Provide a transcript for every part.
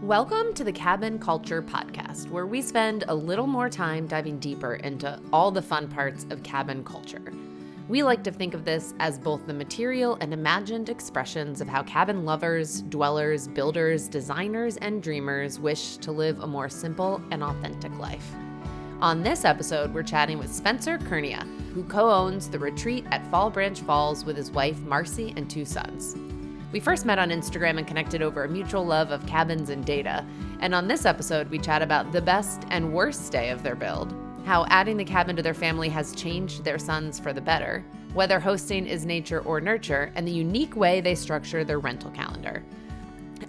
Welcome to the Cabin Culture Podcast, where we spend a little more time diving deeper into all the fun parts of cabin culture. We like to think of this as both the material and imagined expressions of how cabin lovers, dwellers, builders, designers, and dreamers wish to live a more simple and authentic life. On this episode, we're chatting with Spenser, who co-owns the retreat at Fall Branch Falls with his wife, Marcy, and 2 sons. We first met on Instagram and connected over a mutual love of cabins and data. And on this episode, we chat about the best and worst stay of their build, how adding the cabin to their family has changed their sons for the better, whether hosting is nature or nurture, and the unique way they structure their rental calendar.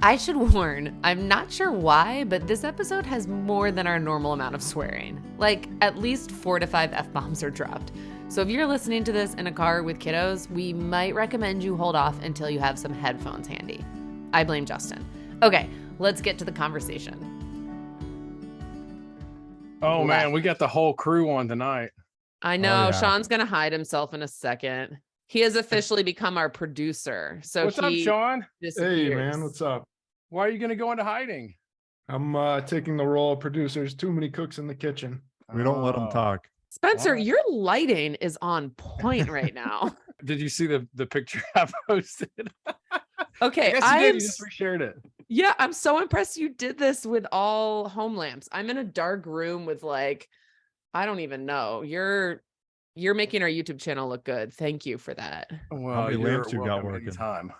I should warn, I'm not sure why, but this episode has more than our normal amount of swearing. Like, at least 4 to 5 F-bombs are dropped. So if you're listening to this in a car with kiddos, we might recommend you hold off until you have some headphones handy. I blame Justin. Okay, let's get to the conversation. Oh man, we got the whole crew on tonight. I know. Sean's going to hide himself in a second. He has officially become our producer. So what's up, Sean? Hey man, what's up? Why are you going to go into hiding? I'm taking the role of producer. There's too many cooks in the kitchen. We don't let them talk. Spenser, your lighting is on point right now. Did you see the picture I posted? Okay, I just reshared it. Yeah, I'm so impressed you did this with all home lamps. I'm in a dark room with I don't even know. You're making our YouTube channel look good. Thank you for that. Well, how many lamps you got working? Time.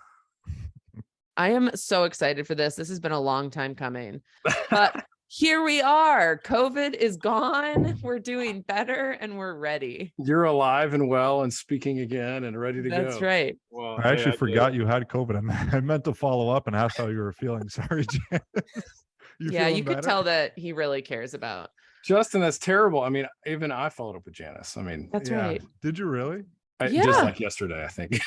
I am so excited for this. This has been a long time coming. But here we are. COVID is gone. We're doing better and we're ready. You're alive and well and speaking again and ready to go. That's right. Well, I actually forgot you had COVID. I meant to follow up and ask how you were feeling. Sorry, Janice. You could tell that he really cares about. Justin, that's terrible. I mean, even I followed up with Janice. I mean, that's right. Did you really? Just like yesterday, I think.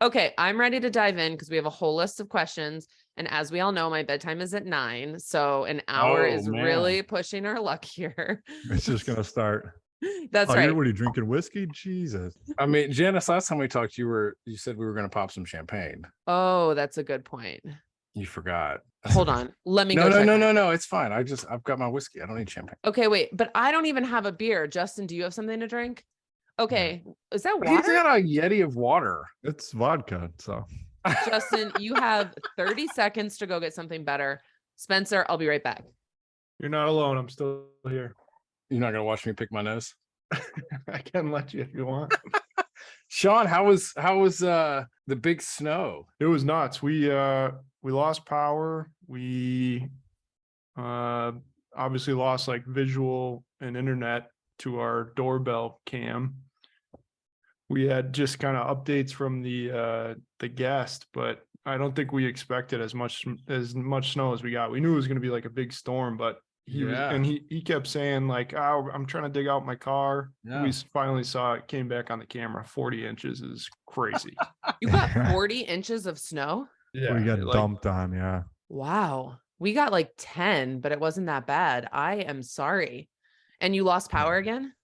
Okay, I'm ready to dive in because we have a whole list of questions. And as we all know, my bedtime is at 9. So an hour is really pushing our luck here. It's just going to start. That's right. What are you drinking? Whiskey? Jesus. I mean, Janice, last time we talked, you said we were going to pop some champagne. Oh, that's a good point. You forgot. Hold on. Let me go. No. It's fine. I've got my whiskey. I don't need champagne. Okay, wait, but I don't even have a beer. Justin, do you have something to drink? Okay. Is that water? He's got a Yeti of water. It's vodka. So Justin, you have 30 seconds to go get something better. Spenser, I'll be right back. You're not alone. I'm still here. You're not gonna watch me pick my nose? I can let you if you want. Sean, how was the big snow? It was nuts. We lost power. We obviously lost visual and internet to our doorbell cam. We had just kind of updates from the guest, but I don't think we expected as much snow as we got. We knew it was going to be like a big storm, but he kept saying oh, I'm trying to dig out my car. Yeah. We finally saw it, came back on the camera. 40 inches is crazy. You got 40 inches of snow? Yeah. We got dumped on. Yeah. Wow. We got 10, but it wasn't that bad. I am sorry. And you lost power again?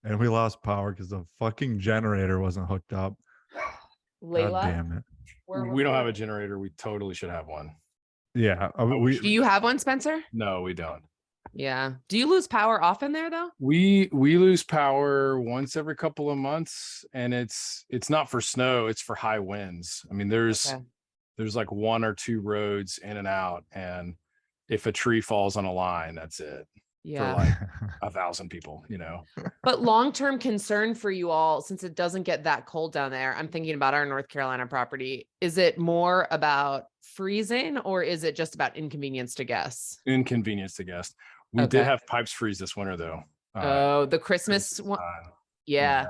And we lost power because the fucking generator wasn't hooked up. Layla, God damn it. We don't have a generator. We totally should have one. Yeah. Do you have one, Spenser? No, we don't. Yeah. Do you lose power often there though? We lose power once every couple of months, and it's not for snow, it's for high winds. I mean, there's 1 or 2 roads in and out, and if a tree falls on a line, that's it. Yeah. For 1,000 people, But long-term concern for you all, since it doesn't get that cold down there, I'm thinking about our North Carolina property. Is it more about freezing or is it just about inconvenience to guests? Inconvenience to guests. We did have pipes freeze this winter though. The Christmas one. Yeah.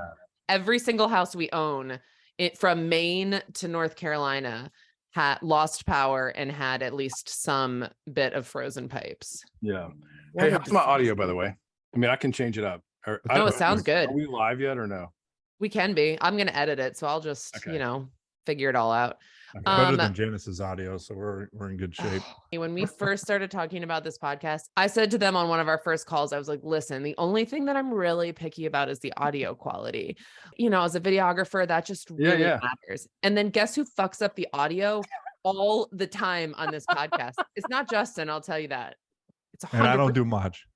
Every single house we own, from Maine to North Carolina, had lost power and had at least some bit of frozen pipes. Yeah. Hey, how's my audio, by the way? I mean, I can change it up. It sounds good. Are we live yet or no? We can be. I'm going to edit it, so I'll just, figure it all out. Okay. Better than Janice's audio, so we're in good shape. When we first started talking about this podcast, I said to them on one of our first calls, I was like, listen, the only thing that I'm really picky about is the audio quality. As a videographer, that just really matters. And then guess who fucks up the audio all the time on this podcast. It's not Justin, I'll tell you that. It's 100%. And I don't do much.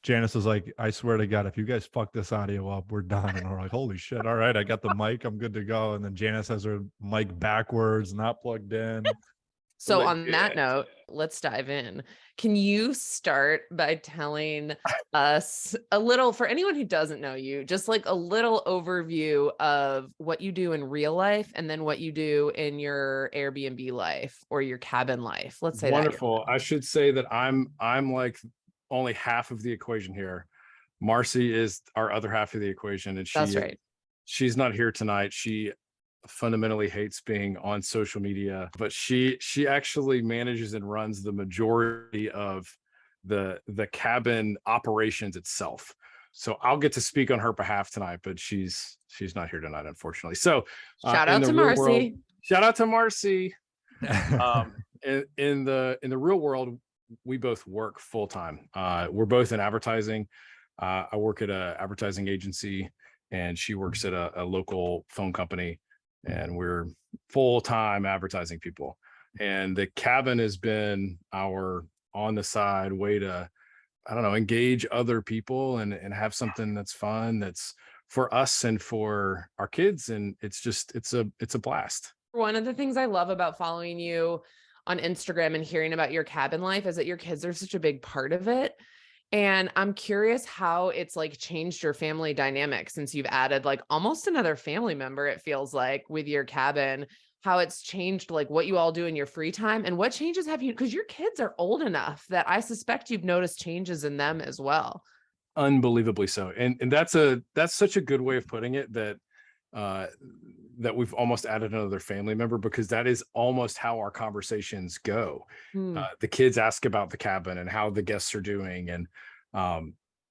Janice was like, I swear to God, if you guys fuck this audio up, we're done. And we're like, holy shit. All right, I got the mic. I'm good to go. And then Janice has her mic backwards, not plugged in. So on that note, let's dive in. Can you start by telling us a little, for anyone who doesn't know you, just like a little overview of what you do in real life and then what you do in your Airbnb life or your cabin life? Let's say wonderful. I should say that I'm like only half of the equation here. Marcy is our other half of the equation, and That's right. She's not here tonight. She fundamentally hates being on social media, but she actually manages and runs the majority of the cabin operations itself. So I'll get to speak on her behalf tonight, but she's not here tonight, unfortunately. So shout out to Marcy. Shout out to Marcy. In the real world, we both work full time. We're both in advertising. I work at an advertising agency, and she works at a local phone company, and we're full-time advertising people. And the cabin has been our on the side way to, I don't know, engage other people and have something that's fun, that's for us and for our kids. And it's a blast. One of the things I love about following you on Instagram and hearing about your cabin life is that your kids are such a big part of it. And I'm curious how it's like changed your family dynamic since you've added like almost another family member, it feels like, with your cabin, how it's changed like what you all do in your free time and what changes have you, because your kids are old enough that I suspect you've noticed changes in them as well. Unbelievably so. And that's such a good way of putting it, that we've almost added another family member, because that is almost how our conversations go. The kids ask about the cabin and how the guests are doing. And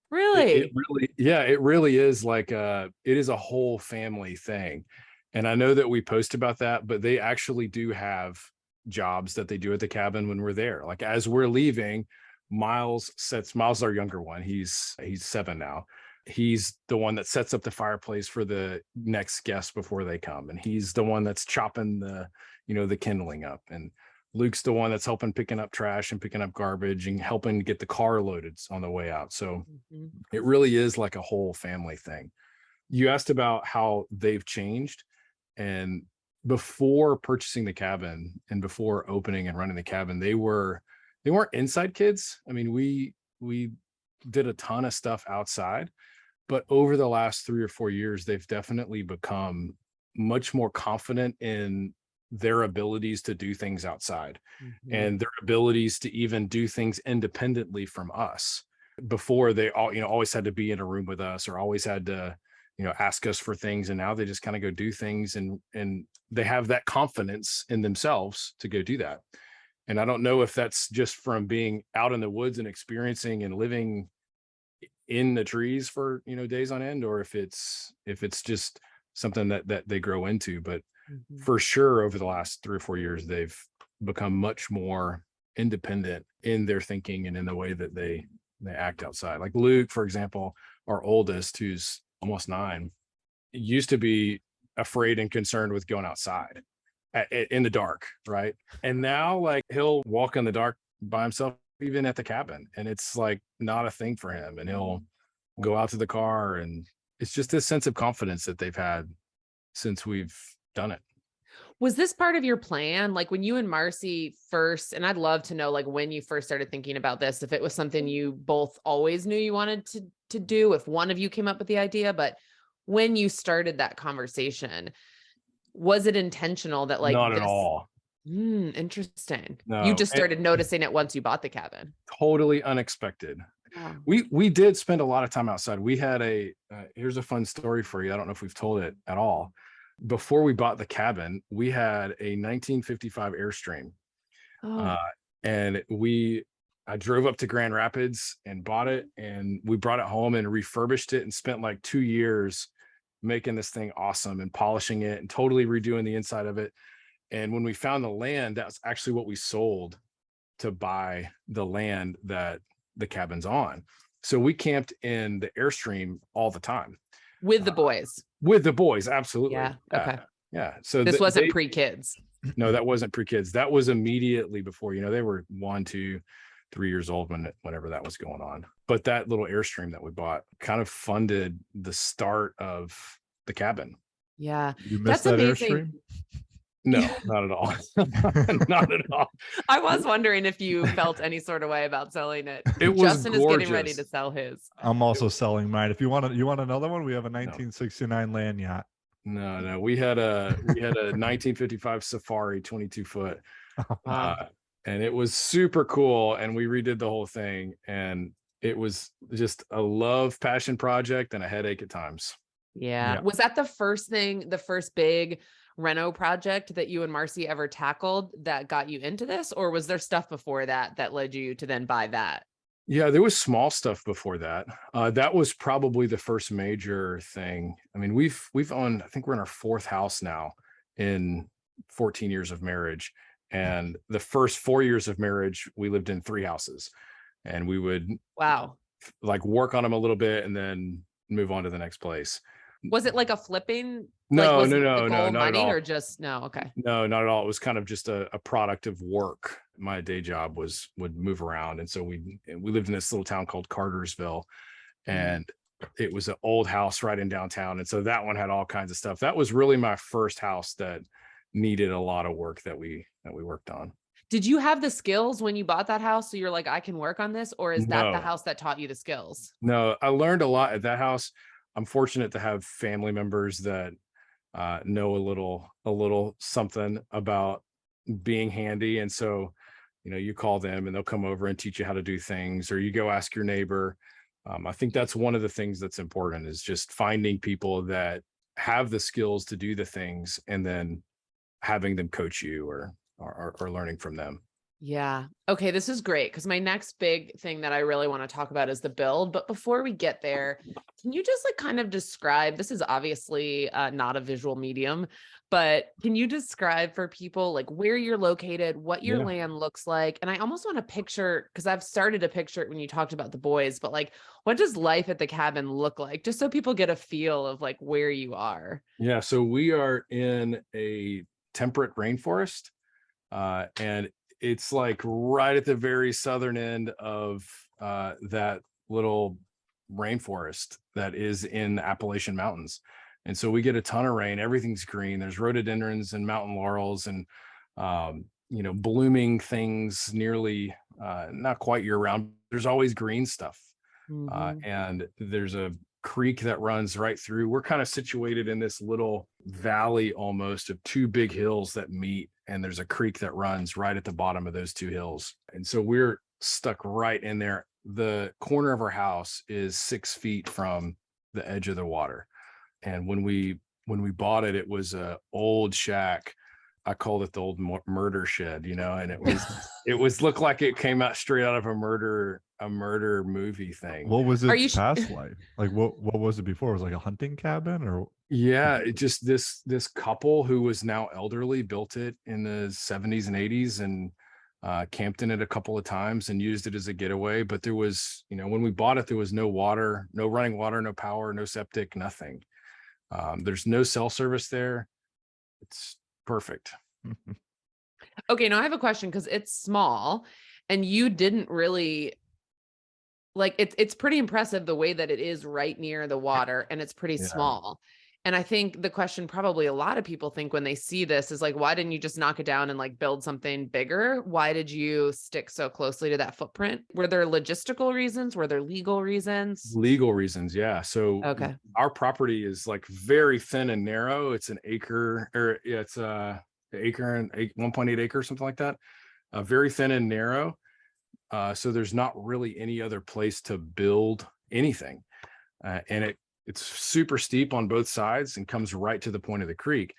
really, it really is like it is a whole family thing. And I know that we post about that, but they actually do have jobs that they do at the cabin when we're there. Like as we're leaving, Miles, our younger one, he's 7 now. He's the one that sets up the fireplace for the next guests before they come. And he's the one that's chopping the kindling up. And Luke's the one that's helping picking up trash and picking up garbage and helping get the car loaded on the way out. So it really is like a whole family thing. You asked about how they've changed. And before purchasing the cabin and before opening and running the cabin, they weren't inside kids. I mean, we did a ton of stuff outside. But over the last 3 or 4 years, they've definitely become much more confident in their abilities to do things outside and their abilities to even do things independently from us. Before, they always had to be in a room with us or always had to, ask us for things. And now they just kind of go do things, and they have that confidence in themselves to go do that. And I don't know if that's just from being out in the woods and experiencing and living in the trees for days on end, or if it's just something that they grow into. But for sure, over the last 3 or 4 years, they've become much more independent in their thinking and in the way that they act outside. Like Luke, for example, our oldest, who's almost 9, used to be afraid and concerned with going outside in the dark, right? And now, like, he'll walk in the dark by himself, even at the cabin, and it's like not a thing for him. And he'll go out to the car, and it's just this sense of confidence that they've had since we've done it. Was this part of your plan? Like when you and Marcy first, and I'd love to know like when you first started thinking about this, if it was something you both always knew you wanted to do, if one of you came up with the idea, but when you started that conversation, was it intentional that like not at all? Interesting. No, you just started noticing it once you bought the cabin. Totally unexpected. Wow. We did spend a lot of time outside. We had here's a fun story for you. I don't know if we've told it at all. Before we bought the cabin, we had a 1955 Airstream. And I drove up to Grand Rapids and bought it, and we brought it home and refurbished it and spent like 2 years making this thing awesome and polishing it and totally redoing the inside of it. And when we found the land, that's actually what we sold to buy the land that the cabin's on. So we camped in the Airstream all the time. With the boys. With the boys, absolutely. Yeah. Okay. Yeah. So this wasn't pre-kids. No, that wasn't pre-kids. That was immediately before, they were 1, 2, 3 years old whenever that was going on. But that little Airstream that we bought kind of funded the start of the cabin. Yeah. You missed that Airstream? No, not at all. Not at all. I was wondering if you felt any sort of way about selling it. It was Justin gorgeous. is getting ready to sell his. I'm also selling mine. If you want another one, we have a 1969 land yacht. No, we had a 1955 Safari 22 foot. And it was super cool. And we redid the whole thing. And it was just a love passion project and a headache at times. Yeah. Was that the first big reno project that you and Marcy ever tackled that got you into this? Or was there stuff before that led you to then buy that? Yeah, there was small stuff before that. That was probably the first major thing. I mean, we've owned, I think we're in our 4th house now in 14 years of marriage. And the first 4 years of marriage, we lived in 3 houses, and we would like work on them a little bit and then move on to the next place. Was it like a flipping? No, like, no, not money at all. Or just no? Okay. No, not at all. It was kind of just a product of work. My day job would move around. And so we lived in this little town called Cartersville, and it was an old house right in downtown. And so that one had all kinds of stuff. That was really my first house that needed a lot of work that we worked on. Did you have the skills when you bought that house? So you're like, I can work on this? Or is that the house that taught you the skills? No, I learned a lot at that house. I'm fortunate to have family members that know a little something about being handy. And so, you call them and they'll come over and teach you how to do things, or you go ask your neighbor. I think that's one of the things that's important, is just finding people that have the skills to do the things and then having them coach you or learning from them. Yeah. Okay. This is great, because my next big thing that I really want to talk about is the build. But before we get there, can you just kind of describe, this is obviously not a visual medium, but can you describe for people where you're located, what your land looks like? And I almost want to picture, because I've started to picture it when you talked about the boys, but what does life at the cabin look like? Just so people get a feel of where you are. Yeah. So we are in a temperate rainforest, and it's right at the very southern end of that little rainforest that is in the Appalachian Mountains. And so we get a ton of rain. Everything's green. There's rhododendrons and mountain laurels and blooming things nearly not quite year round. There's always green stuff. And there's a creek that runs right through. We're kind of situated in this little valley almost of 2 big hills that meet, and there's a creek that runs right at the bottom of those 2 hills. And so we're stuck right in there. The corner of our house is 6 feet from the edge of the water. And when we bought it, it was a old shack. I called it the old murder shed, and it was looked like it came out straight out of a murder movie thing. What was its past life? What was it before? It was a hunting cabin, or? Yeah, it just this couple who was now elderly built it in the 70s and 80s and camped in it a couple of times and used it as a getaway. But there was, when we bought it, there was no water, no running water, no power, no septic, nothing. There's no cell service there. It's perfect. Okay, now I have a question, because it's small and you didn't really it's pretty impressive the way that it is right near the water, and it's pretty small. And I think the question probably a lot of people think when they see this is why didn't you just knock it down and build something bigger? Why did you stick so closely to that footprint? Were there logistical reasons? Were there legal reasons? Legal reasons, yeah. So our property is very thin and narrow. It's an acre, or it's a acre and 1.8 acres, something like that. Very thin and narrow. So there's not really any other place to build anything. And it's super steep on both sides and comes right to the point of the creek.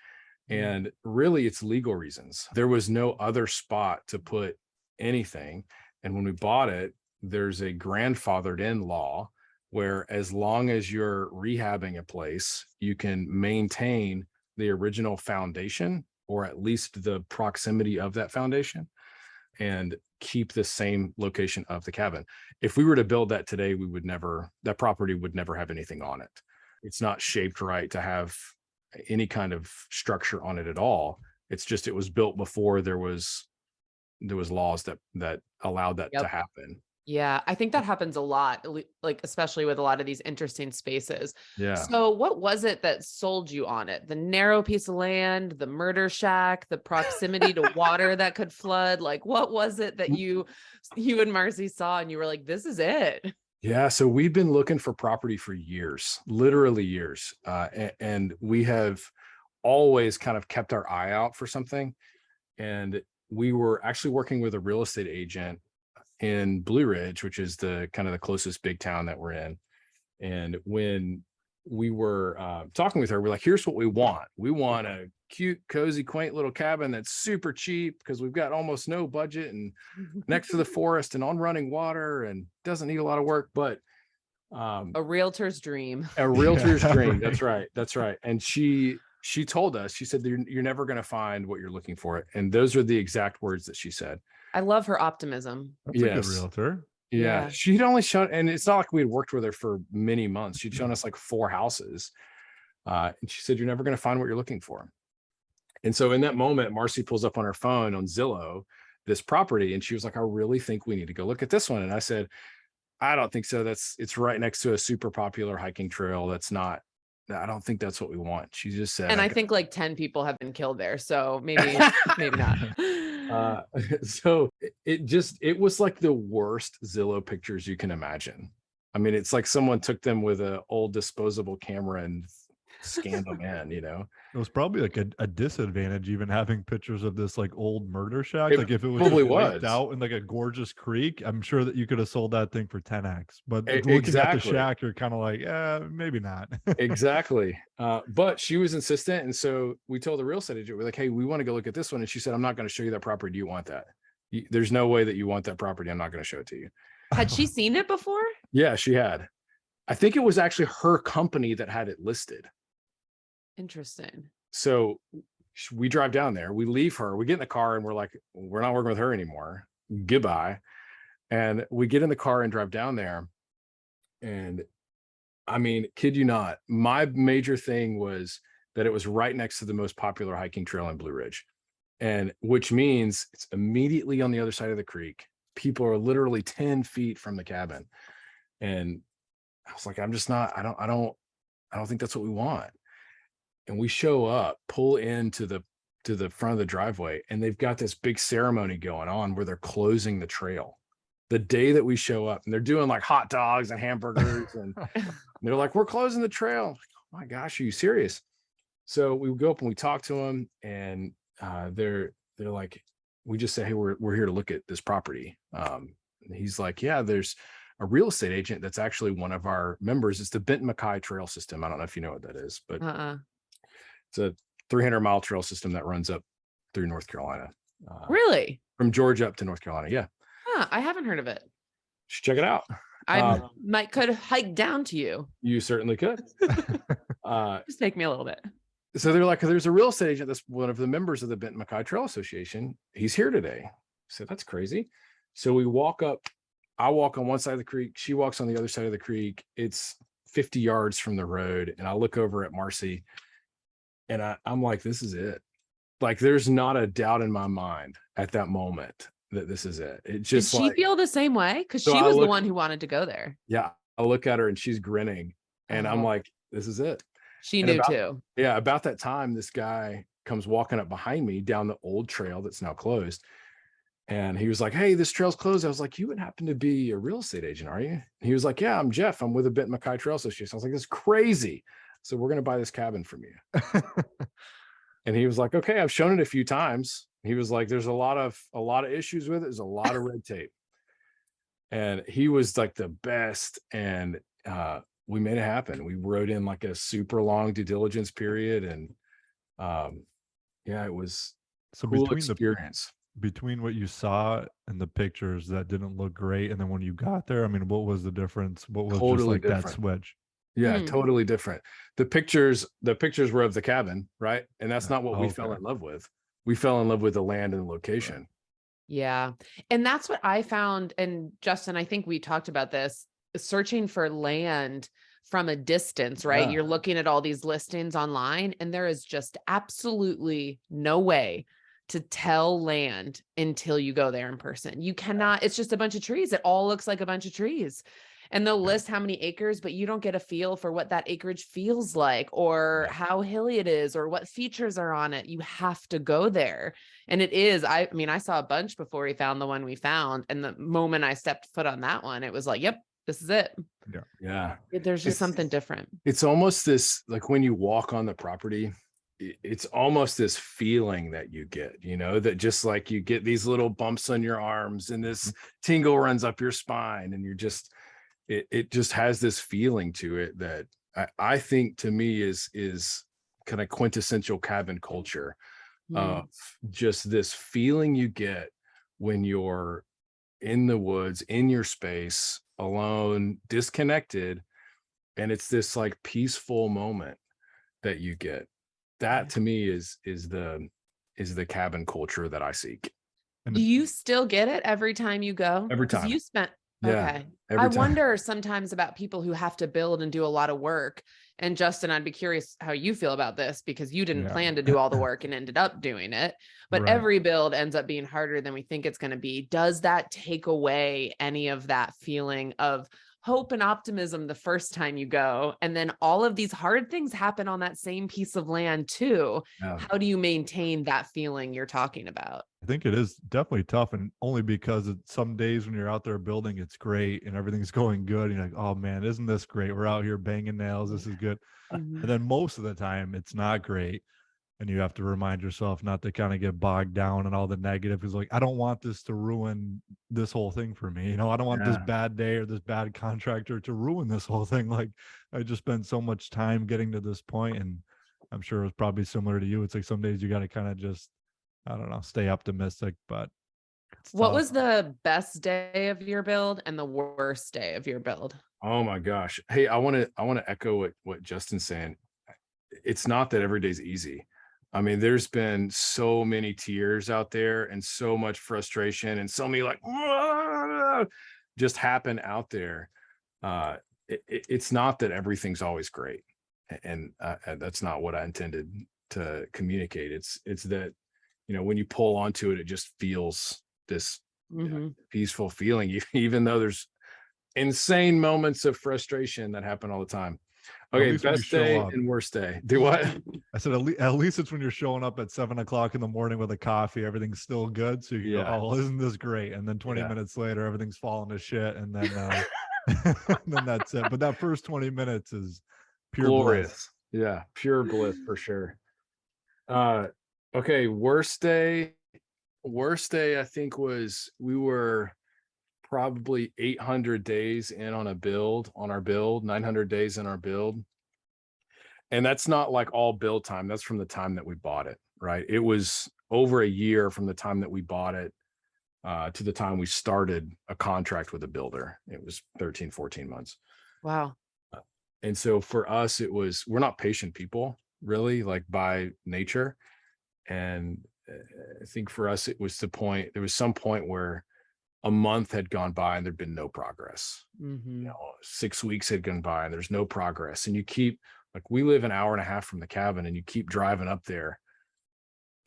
And really it's legal reasons. There was no other spot to put anything. And when we bought it, there's a grandfathered in law where as long as you're rehabbing a place, you can maintain the original foundation, or at least the proximity of that foundation, and keep the same location of the cabin. If we were to build that today, that property would never have anything on it. It's not shaped right to have any kind of structure on it at all. It's just, it was built before there was laws that allowed that to Yep. happen. Yeah, I think that happens a lot, like especially with a lot of these interesting spaces. Yeah. So what was it that sold you on it? The narrow piece of land, the murder shack, the proximity to water that could flood? Like, what was it that you and Marcy saw and you were like, this is it? Yeah. So we've been looking for property for years, literally years. And we have always kind of kept our eye out for something. And we were actually working with a real estate agent in Blue Ridge, which is the kind of the closest big town that we're in. And when we were talking with her, we're like, here's what we want. We want a cute, cozy, quaint little cabin that's super cheap because we've got almost no budget and next to the forest and on running water and doesn't need a lot of work, but A realtor's dream. a realtor's Yeah, dream. right. That's right. That's right. And she told us, she said, you're never going to find what you're looking for. And those are the exact words that she said. I love her optimism. That's a good Yes. realtor. Yeah. Yeah. She'd only shown, and it's not like we had worked with her for many months. She'd shown us like 4 houses. And she said, you're never going to find what you're looking for. And so in that moment, Marcy pulls up on her phone on Zillow, this property. And she was like, I really think we need to go look at this one. And I said, I don't think so. It's right next to a super popular hiking trail. I don't think that's what we want. She just said, And I think like 10 people have been killed there. So maybe not. So it was like the worst Zillow pictures you can imagine. I mean, it's like someone took them with an old disposable camera and scanned them in, you know. It was probably like a disadvantage even having pictures of this like old murder shack. It Like if it was probably just wiped was. out in like a gorgeous creek, I'm sure that you could have sold that thing for 10x. But looking at the Exactly. shack, you're kind of like, maybe not. Exactly. But she was insistent. And so we told the real estate agent, we're like, hey, we want to go look at this one. And she said, I'm not going to show you that property. Do you want that? There's no way that you want that property. I'm not going to show it to you. Had she seen it before? Yeah, she had. I think it was actually her company that had it listed. Interesting. So we drive down there, we leave her, we get in the car and we're like, we're not working with her anymore. Goodbye. And we get in the car and drive down there. And I mean, kid you not, my major thing was that it was right next to the most popular hiking trail in Blue Ridge. And which means it's immediately on the other side of the creek. People are literally 10 feet from the cabin. And I was like, I don't think that's what we want. And we show up, pull into the front of the driveway, and they've got this big ceremony going on where they're closing the trail. The day that we show up, and they're doing like hot dogs and hamburgers, and they're like, "We're closing the trail." Like, oh my gosh, are you serious? So we go up and we talk to them, and they're like, we just say, "Hey, we're here to look at this property." And he's like, "Yeah, there's a real estate agent that's actually one of our members. It's the Benton Mackay Trail System. I don't know if you know what that is, but it's a 300-mile trail system that runs up through North Carolina. Really? From Georgia up to North Carolina. Yeah. Huh, I haven't heard of it. Check it out. I could hike down to you. You certainly could. Just take me a little bit. So they're like, there's a real estate agent that's one of the members of the Benton Mackay Trail Association. He's here today. So that's crazy. So we walk up. I walk on one side of the creek. She walks on the other side of the creek. It's 50 yards from the road. And I look over at Marcy and I'm like, this is it. Like, there's not a doubt in my mind at that moment that this is it. It just Did she feel the same way? Because So she I was the look- one who wanted to go there. Yeah. I look at her and she's grinning and I'm like, this is it. She And knew too. Yeah. About that time, this guy comes walking up behind me down the old trail that's now closed. And he was like, hey, this trail's closed. I was like, you would happen to be a real estate agent, are you? And he was like, yeah, I'm Jeff. I'm with the Benton Mackay Trail Association. I was like, that's crazy. So we're going to buy this cabin from you. And he was like, okay, I've shown it a few times. He was like, there's a lot of issues with it. There's a lot of red tape. And he was like the best. And we made it happen. We wrote in like a super long due diligence period. And yeah, it was So cool between experience. between what you saw and the pictures that didn't look great, and then when you got there, I mean, what was the difference? What was just Totally like that different. switch? Yeah, Hmm. totally different. The pictures were of the cabin, right? And that's not what we fell Okay. in love with. We fell in love with the land and the location. Yeah. And that's what I found. And Justin, I think we talked about this, searching for land from a distance, right? Yeah. You're looking at all these listings online, and there is just absolutely no way to tell land until you go there in person. You cannot, it's just a bunch of trees. It all looks like a bunch of trees. And they'll list how many acres, but you don't get a feel for what that acreage feels like, or how hilly it is, or what features are on it. You have to go there. And it is, I mean, I saw a bunch before we found the one we found. And the moment I stepped foot on that one, it was like, yep, this is it. Yeah. There's just something different. It's almost this, like when you walk on the property, it's almost this feeling that you get, you know, that just like you get these little bumps on your arms and this tingle runs up your spine, and you're just, it just has this feeling to it that I think to me is kind of quintessential cabin culture. Just this feeling you get when you're in the woods, in your space, alone, disconnected, and it's this like peaceful moment that you get. That to me is the cabin culture that I seek. Do you still get it every time you go? Every time. You spent, Yeah, okay. every I time. wonder sometimes about people who have to build and do a lot of work. And Justin, I'd be curious how you feel about this, because you didn't plan to do all the work and ended up doing it. But every build ends up being harder than we think it's going to be. Does that take away any of that feeling of hope and optimism the first time you go? And then all of these hard things happen on that same piece of land too. How do you maintain that feeling you're talking about? I think it is definitely tough, and only because some days when you're out there building, it's great and everything's going good. And you're like, oh man, isn't this great? We're out here banging nails. This is good. And then most of the time it's not great. And you have to remind yourself not to kind of get bogged down in all the negative. It's like, I don't want this to ruin this whole thing for me. You know, I don't want this bad day or this bad contractor to ruin this whole thing. Like, I just spent so much time getting to this point, and I'm sure it was probably similar to you. It's like some days you got to kind of just, I don't know, stay optimistic. But what was the best day of your build and the worst day of your build? Oh my gosh. Hey, I want to echo what Justin's saying. It's not that every day's easy. I mean, there's been so many tears out there and so much frustration and so many like just happen out there. It's not that everything's always great, and that's not what I intended to communicate. It's that, you know, when you pull onto it, it just feels this peaceful feeling, even though there's insane moments of frustration that happen all the time. Okay, best day and worst day. Do what? I said, at least it's when you're showing up at 7 o'clock in the morning with a coffee, everything's still good. So you go, oh, isn't this great? And then 20 minutes later, everything's falling to shit. And then, and then that's it. But that first 20 minutes is pure glorious. bliss. Yeah, pure bliss for sure. Okay, worst day. I think we were probably 800 days in on our build, 900 days in our build. And that's not like all build time. That's from the time that we bought it, right? It was over a year from the time that we bought it to the time we started a contract with a builder. It was 13, 14 months. Wow. And so for us, we're not patient people, really, like by nature. And I think for us, it was there was some point where a month had gone by and there'd been no progress. You know, 6 weeks had gone by and there's no progress. And you keep, like, we live an hour and a half from the cabin, and you keep driving up there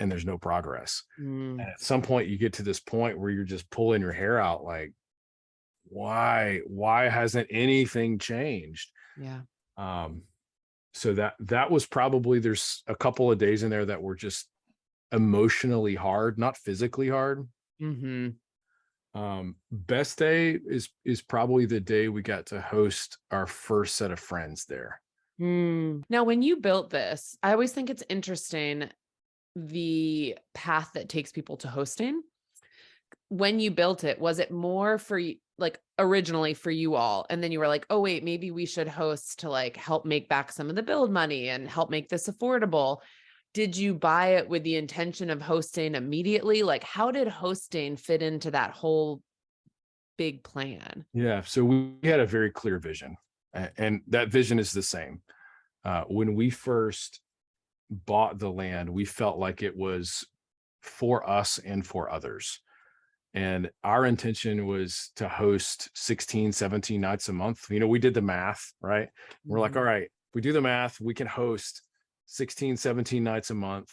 and there's no progress. And at some point you get to this point where you're just pulling your hair out, like, why hasn't anything changed? So that was probably, there's a couple of days in there that were just emotionally hard, not physically hard. Best day is probably the day we got to host our first set of friends there. Now, when you built this, I always think it's interesting the path that takes people to hosting. When you built it, was it more for you, like originally for you all, and then you were like, oh wait, maybe we should host to like help make back some of the build money and help make this affordable? Did you buy it with the intention of hosting immediately? Like, how did hosting fit into that whole big plan? Yeah, so we had a very clear vision, and that vision is the same. When we first bought the land, we felt like it was for us and for others. And our intention was to host 16, 17 nights a month. We did the math, right? We're like, all right, if we do the math, we can host 16, 17 nights a month.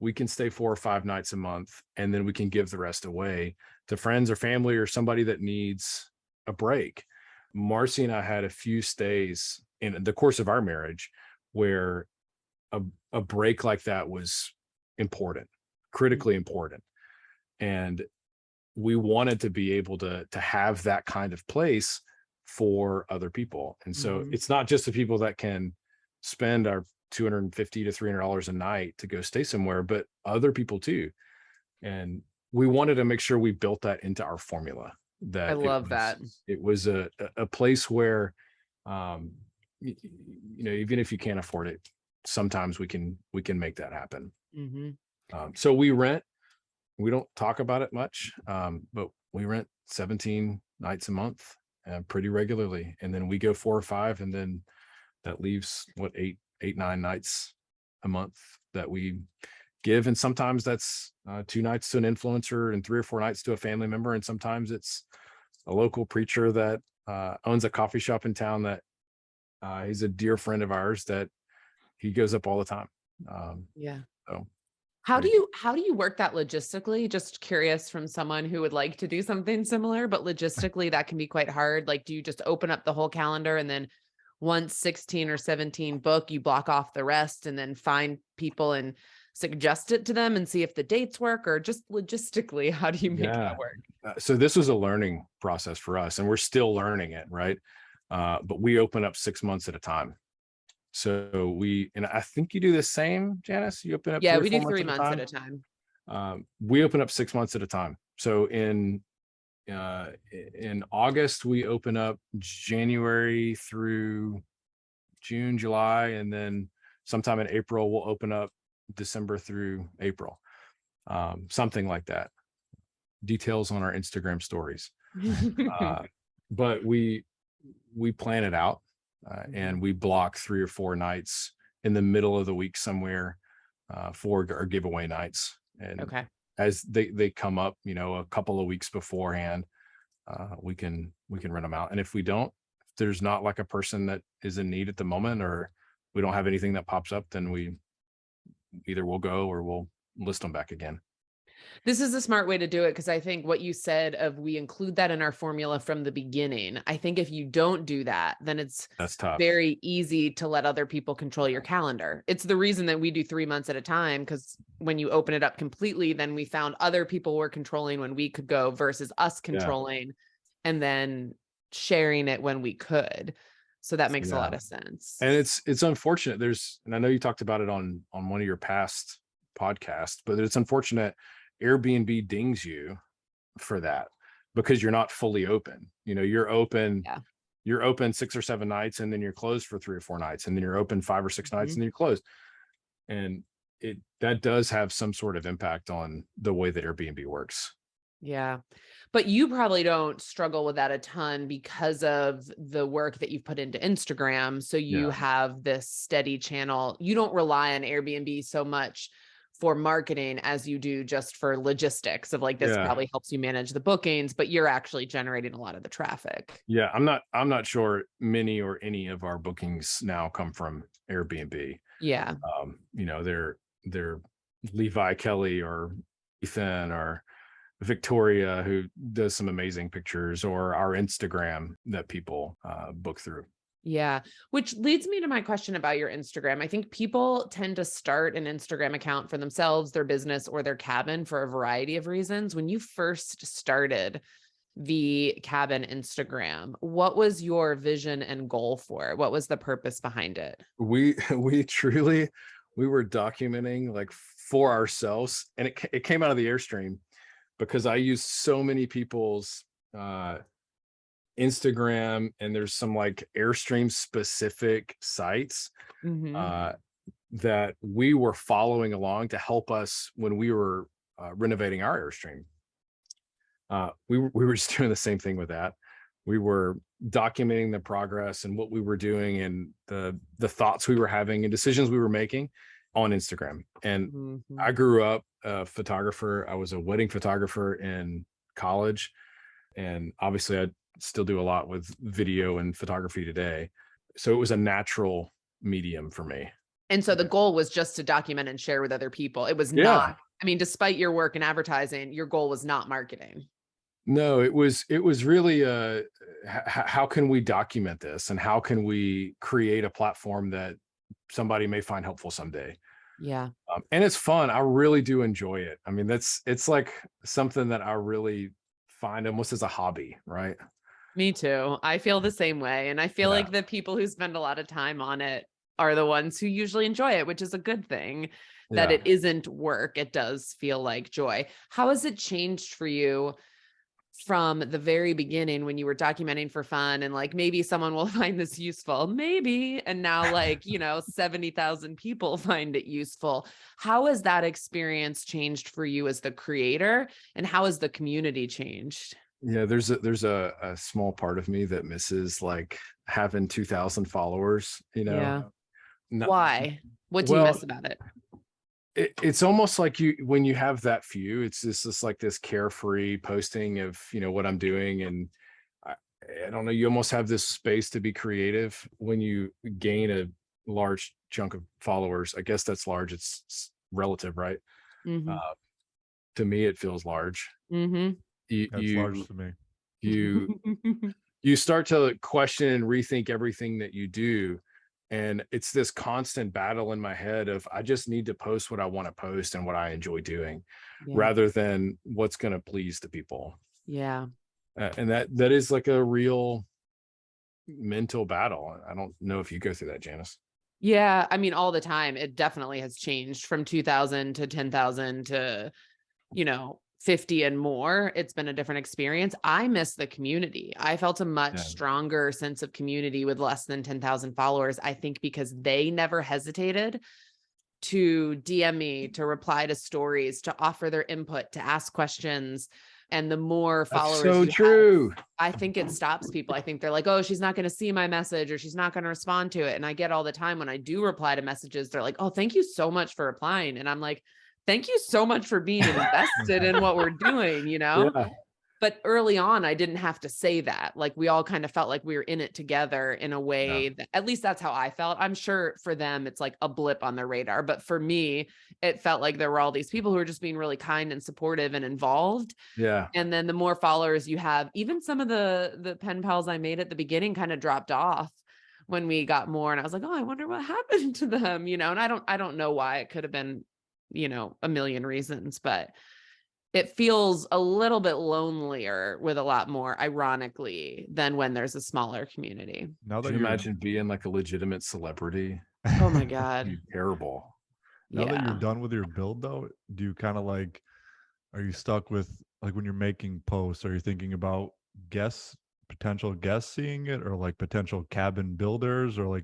We can stay 4 or 5 nights a month, and then we can give the rest away to friends or family or somebody that needs a break. Marcy and I had a few stays in the course of our marriage where a break like that was important, critically important. And we wanted to be able to have that kind of place for other people. And so it's not just the people that can spend our $250 to $300 a night to go stay somewhere, but other people too. And we wanted to make sure we built that into our formula. That I love that. It was a place where, even if you can't afford it, sometimes we can make that happen. So we rent. We don't talk about it much, but we rent 17 nights a month pretty regularly. And then we go 4 or 5, and then that leaves 8, 9 nights a month that we give. And sometimes that's 2 nights to an influencer and 3 or 4 nights to a family member. And sometimes it's a local preacher that owns a coffee shop in town that he's a dear friend of ours that he goes up all the time. So How do you work that logistically? Just curious, from someone who would like to do something similar, but logistically that can be quite hard. Like, do you just open up the whole calendar and then once 16 or 17 book, you block off the rest and then find people and suggest it to them and see if the dates work? Or just logistically, how do you make that work? So this was a learning process for us, and we're still learning it, right? But we open up 6 months at a time. So and I think you do the same, Janice. You open up. Yeah, we do 3 months at a time. We open up 6 months at a time. So in August, we open up January through June, July, and then sometime in April, we'll open up December through April. Something like that. Details on our Instagram stories. But we plan it out. And we block 3 or 4 nights in the middle of the week somewhere for our giveaway nights. And as they come up, a couple of weeks beforehand, we can rent them out. And if there's not like a person that is in need at the moment, or we don't have anything that pops up, then we either will go or we'll list them back again. This is a smart way to do it, because I think what you said of we include that in our formula from the beginning. I think if you don't do that, then that's tough. Very easy to let other people control your calendar. It's the reason that we do 3 months at a time, because when you open it up completely, then we found other people were controlling when we could go versus us controlling and then sharing it when we could. So that makes a lot of sense. And it's unfortunate. And I know you talked about it on one of your past podcasts, but it's unfortunate Airbnb dings you for that because you're not fully open. You're open, you're open 6 or 7 nights, and then you're closed for 3 or 4 nights, and then you're open 5 or 6 nights, and then you're closed. And that does have some sort of impact on the way that Airbnb works. Yeah. But you probably don't struggle with that a ton because of the work that you've put into Instagram. So you have this steady channel. You don't rely on Airbnb so much for marketing as you do just for logistics of this probably helps you manage the bookings, but you're actually generating a lot of the traffic. Yeah. I'm not sure many or any of our bookings now come from Airbnb. Yeah. They're Levi Kelly or Ethan or Victoria, who does some amazing pictures, or our Instagram that people book through. Yeah. Which leads me to my question about your Instagram. I think people tend to start an Instagram account for themselves, their business, or their cabin for a variety of reasons. When you first started the cabin Instagram, what was your vision and goal for it? What was the purpose behind it? We were documenting for ourselves, and it came out of the Airstream because I used so many people's Instagram, and there's some Airstream specific sites that we were following along to help us when we were renovating our Airstream. We were just doing the same thing with that. We were documenting the progress and what we were doing and the thoughts we were having and decisions we were making on Instagram. And I grew up a photographer. I was a wedding photographer in college. And obviously I still do a lot with video and photography today. So it was a natural medium for me. And so the goal was just to document and share with other people. It was Yeah. not, I mean, despite your work in advertising, your goal was not marketing. No, it was really how can we document this, and how can we create a platform that somebody may find helpful someday. Yeah. And it's fun. I really do enjoy it. I mean, it's like something that I really find almost as a hobby, right? Me too. I feel the same way. And I feel Yeah. like the people who spend a lot of time on it are the ones who usually enjoy it, which is a good thing, that Yeah. it isn't work. It does feel like joy. How has it changed for you from the very beginning when you were documenting for fun and like, maybe someone will find this useful, maybe, and now like, 70,000 people find it useful. How has that experience changed for you as the creator, and how has the community changed? Yeah, there's a small part of me that misses like having 2,000 followers, Yeah. No- Why? What do you well, miss about it? it's almost like when you have that few, it's just like this carefree posting of, what I'm doing. And I don't know, you almost have this space to be creative. When you gain a large chunk of followers, I guess that's large. It's relative, right? Mhm. To me, it feels large. Mhm. That's large to me. You start to question and rethink everything that you do. And it's this constant battle in my head of, I just need to post what I want to post and what I enjoy doing, Yeah. rather than what's going to please the people. Yeah. And that is like a real mental battle. I don't know if you go through that, Janice. Yeah. I mean, all the time. It definitely has changed from 2,000 to 10,000 to, 50 and more. It's been a different experience. I miss the community. I felt a much Yeah. stronger sense of community with less than 10,000 followers. I think because they never hesitated to DM me, to reply to stories, to offer their input, to ask questions. And the more followers That's so you true. have, I think it stops people. I think they're like, oh, she's not going to see my message, or she's not going to respond to it. And I get all the time when I do reply to messages, they're like, oh, thank you so much for replying. And I'm like, thank you so much for being invested in what we're doing, Yeah. But early on, I didn't have to say that. Like, we all kind of felt like we were in it together in a way that, at least that's how I felt. I'm sure for them, it's like a blip on their radar. But for me, it felt like there were all these people who were just being really kind and supportive and involved. Yeah. And then the more followers you have, even some of the pen pals I made at the beginning kind of dropped off when we got more. And I was like, oh, I wonder what happened to them, and I don't know why. It could have been, a million reasons, but it feels a little bit lonelier with a lot more, ironically, than when there's a smaller community. Now that Can you you're imagine being like a legitimate celebrity? Oh my God. It'd be terrible. Now that you're Yeah. done with your build though, do you kind of like, are you stuck with like when you're making posts, are you thinking about potential guests seeing it, or like potential cabin builders, or like,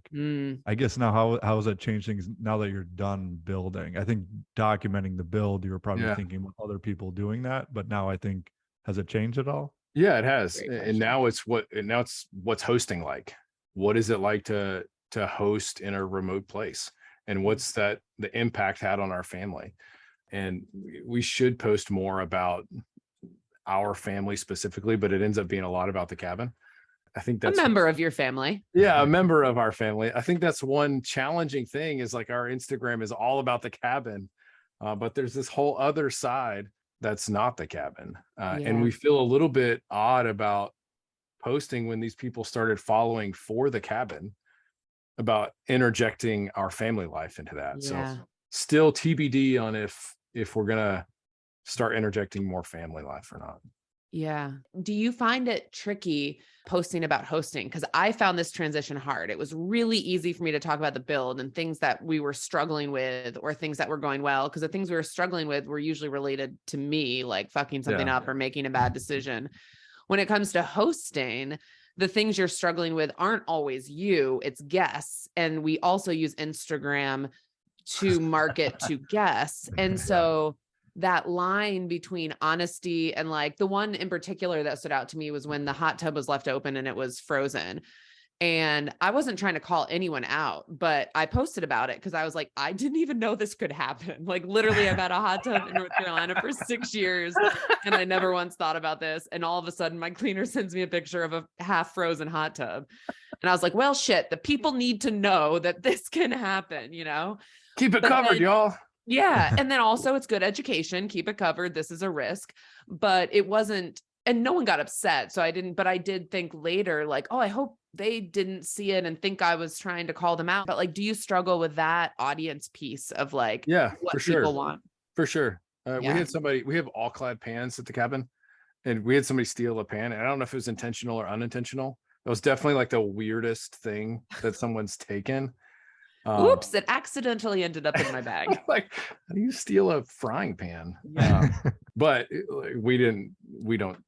I guess now how has that changed things now that you're done building? I think documenting the build, you were probably thinking about other people doing that, but now I think, has it changed at all? Yeah, it has. Great And question. now it's what's hosting like. What is it like to host in a remote place? And what's the impact had on our family? And we should post more about our family specifically, but it ends up being a lot about the cabin. I think that's a member of your family. Yeah, a member of our family. I think that's one challenging thing, is like our Instagram is all about the cabin, but there's this whole other side that's not the cabin. And we feel a little bit odd about posting when these people started following for the cabin, about interjecting our family life into that. Yeah. So still TBD on if we're gonna start interjecting more family life or not. Yeah. Do you find it tricky posting about hosting? Because I found this transition hard. It was really easy for me to talk about the build and things that we were struggling with, or things that were going well, because the things we were struggling with were usually related to me, like fucking something up or making a bad decision. When it comes to hosting, the things you're struggling with aren't always you, it's guests. And we also use Instagram to market to guests. And so that line between honesty and, like, the one in particular that stood out to me was when the hot tub was left open and it was frozen. And I wasn't trying to call anyone out, but I posted about it because I was like, I didn't even know this could happen. Like literally, I've had a hot tub in North Carolina for 6 years and I never once thought about this. And all of a sudden my cleaner sends me a picture of a half frozen hot tub. And I was like, well, shit, the people need to know that this can happen, you know? Keep it But covered, then, y'all. yeah. And then also it's good education, keep it covered. This is a risk, but it wasn't, and no one got upset. So I didn't, but I did think later, like, oh, I hope they didn't see it and think I was trying to call them out. But like, do you struggle with that audience piece of like, Yeah, what for people sure. want? For sure. Yeah. We have all clad pans at the cabin, and we had somebody steal a pan. And I don't know if it was intentional or unintentional. It was definitely like the weirdest thing that someone's taken. Oops, it accidentally ended up in my bag. Like, how do you steal a frying pan? Yeah. But we didn't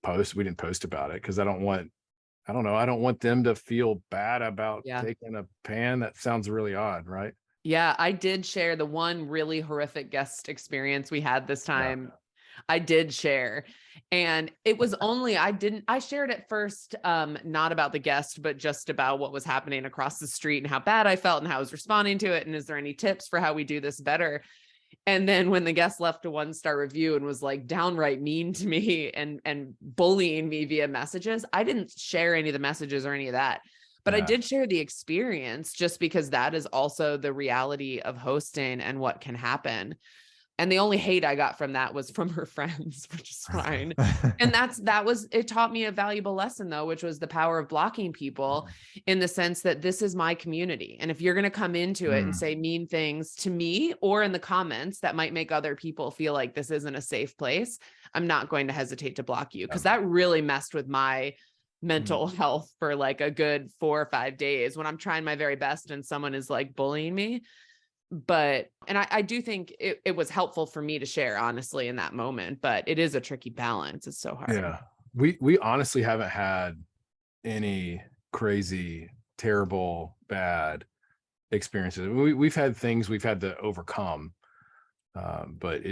post about it because I don't want them to feel bad about Yeah. taking a pan. That sounds really odd, right? Yeah, I did share the one really horrific guest experience we had this time. I did share. And it was only, I shared at first, not about the guest, but just about what was happening across the street and how bad I felt and how I was responding to it. And is there any tips for how we do this better? And then when the guest left a 1-star review and was like downright mean to me and bullying me via messages, I didn't share any of the messages or any of that. But I did share the experience just because that is also the reality of hosting and what can happen. And the only hate I got from that was from her friends, which is fine. And it taught me a valuable lesson though, which was the power of blocking people in the sense that this is my community. And if you're going to come into it and say mean things to me or in the comments that might make other people feel like this isn't a safe place, I'm not going to hesitate to block you. Cause that really messed with my mental health for like a good 4 or 5 days when I'm trying my very best and someone is like bullying me. But, and I do think it was helpful for me to share honestly in that moment, but it is a tricky balance. It's so hard. Yeah. We honestly haven't had any crazy, terrible, bad experiences. We've had things we've had to overcome. But